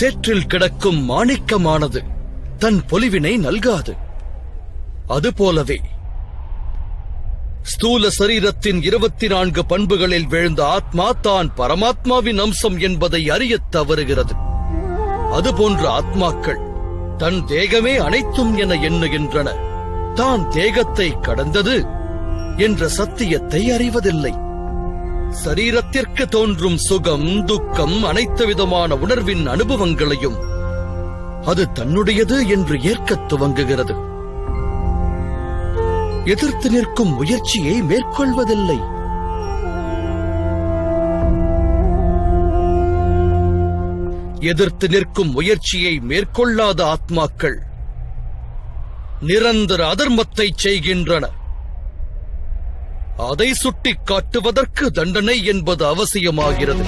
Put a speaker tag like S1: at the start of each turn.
S1: சேற்றில் கிடக்கும் மாணிக்கமானது தன் பொலிவினை நல்காது. அதுபோலவே ஸ்தூல சரீரத்தின் 24 பண்புகளில் விழுந்த ஆத்மா தான் பரமாத்மாவின் அம்சம் என்பதை அறியத் தவறுகிறது. அதுபோன்ற ஆத்மாக்கள் தன் தேகமே அனைத்தும் என எண்ணுகின்றன. தான் தேகத்தை கடந்தது என்ற சத்தியத்தை அறிவதில்லை. சரீரத்திற்கு தோன்றும் சுகம், துக்கம், அனைத்து விதமான உணர்வின் அனுபவங்களையும் அது தன்னுடையது என்று ஏற்கத் துவங்குகிறது. எதிர்த்து நிற்கும் முயற்சியை மேற்கொள்வதில்லை. எதிர்த்து நிற்கும் முயற்சியை மேற்கொள்ளாத ஆத்மாக்கள் நிரந்தர அதர்மத்தை செய்கின்றன. அதை சுட்டிக் காட்டுவதற்கு தண்டனை என்பது அவசியமாகிறது.